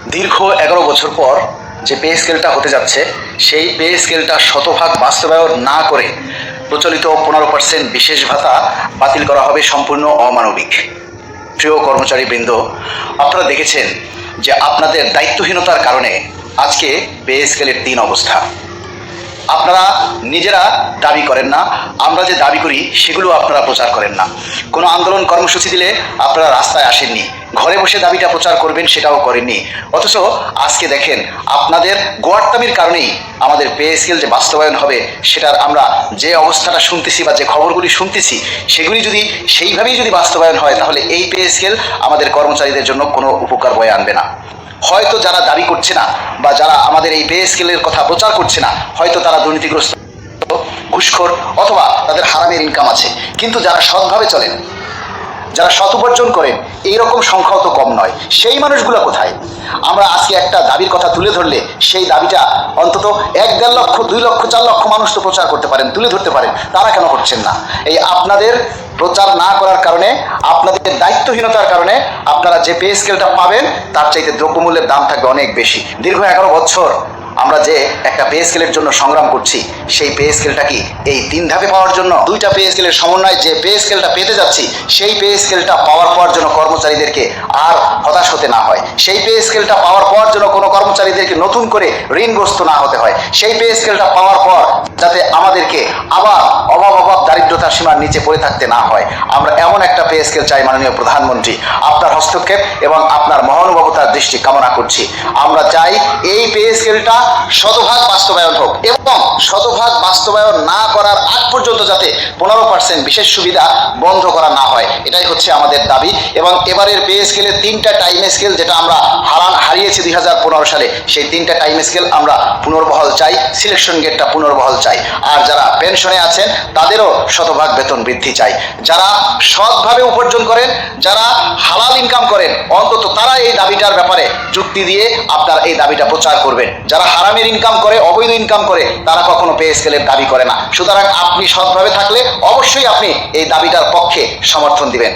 দীর্ঘ 11 বছর পর যে পে স্কেলটা হতে যাচ্ছে সেই পে স্কেলটা শতভাগ বাস্তবায়ন না করে প্রচলিত 15% বিশেষ ভাতা বাতিল করা হবে সম্পূর্ণ অমানবিক। প্রিয় কর্মচারীবৃন্দ, আপনারা দেখেছেন যে আপনাদের দায়িত্বহীনতার কারণে আজকে পে স্কেলের দিন অবস্থা। আপনারা নিজেরা দাবি করেন না, আমরা যে দাবি করি সেগুলো আপনারা প্রচার করেন না। কোনো আন্দোলন কর্মসূচি দিলে আপনারা রাস্তায় আসেননি, ঘরে বসে দাবিটা প্রচার করবেন সেটাও করেননি। অথচ আজকে দেখেন আপনাদের গোয়ার্তামির কারণেই আমাদের পে স্কেল যে বাস্তবায়ন হবে সেটার আমরা যে অবস্থাটা শুনতেছি বা যে খবরগুলি শুনতেছি সেগুলি যদি সেইভাবেই যদি বাস্তবায়ন হয় তাহলে এই পে স্কেল আমাদের কর্মচারীদের জন্য কোনো উপকার বয়ে আনবে না। হয়তো যারা দাবি করছে না বা যারা আমাদের এই পে স্কেলের কথা প্রচার করছে না, হয়তো তারা দুর্নীতিগ্রস্ত, ঘুষখোর অথবা তাদের হারামের ইনকাম আছে, কিন্তু যারা সৎভাবে চলেন, যারা সৎ উপার্জন করেন, এইরকম সংখ্যাও তো কম নয়। সেই মানুষগুলো কোথায়? আমরা আজকে একটা দাবির কথা তুলে ধরলে সেই দাবিটা অন্তত 1-1.5 লক্ষ, 2 লক্ষ, 4 লক্ষ মানুষ তো প্রচার করতে পারেন, তুলে ধরতে পারেন, তারা কেন করছেন না? এই আপনাদের প্রচার না করার কারণে, আপনাদের দায়িত্বহীনতার কারণে আপনারা যে পে স্কেলটা পাবেন তার চাইতে দ্রব্যমূল্যের দাম থাকবে অনেক বেশি। দীর্ঘ 11 বছর আমরা যে একটা পে স্কেলের জন্য সংগ্রাম করছি, সেই পে স্কেলটা কি এই 3 ধাপে পাওয়ার জন্য? 2টা পে স্কেলের সমন্বয়ে যে পে স্কেলটা পেতে যাচ্ছি, সেই পে স্কেলটা পাওয়ার জন্য কর্মচারীদেরকে আর হতাশ হতে না হয়, সেই পে স্কেলটা পাওয়ার জন্য কোনো কর্মচারীদেরকে নতুন করে ঋণগ্রস্ত না হতে হয়, সেই পে স্কেলটা পাওয়ার পর যাতে আমাদেরকে আবার অভাব দারিদ্রতার সীমার নিচে পড়ে থাকতে না হয়, আমরা এমন একটা পে স্কেল চাই। মাননীয় প্রধানমন্ত্রী, আপনার হস্তক্ষেপ এবং আপনার মহানুভবতার দৃষ্টি কামনা করছি। আমরা চাই এই পে স্কেলটা শতভাগ বাস্তবায়ন হোক এবং শতভাগ বাস্তবায়ন না করার আগ পর্যন্ত যাতে 15% বিশেষ সুবিধা বন্ধ করা না হয়, এটাই হচ্ছে আমাদের দাবি। এবং এবারের পে স্কেলের 3টা টাইম স্কেল যেটা আমরা হারিয়েছি 2015 সালে, সেই 3টা টাইম স্কেল আমরা পুনর্বহাল চাই, সিলেকশন গেটটা পুনর্বহাল চাই। আর যারা পেনশনে আছেন তাদেরও শতভাগ বেতন বৃদ্ধি চাই। যারা সৎভাবে উপার্জন করেন, যারা হালাল ইনকাম করেন, অন্তত তারা এই দাবিটার ব্যাপারে যুক্তি দিয়ে আপনার এই দাবিটা প্রচার করবেন। যারা হারামের ইনকাম করে, অবৈধ ইনকাম করে, তারা কখনো পে স্কেলের দাবি করে না। সুতরাং আপনি সৎভাবে থাকলে অবশ্যই আপনি এই দাবিটার পক্ষে সমর্থন দিবেন।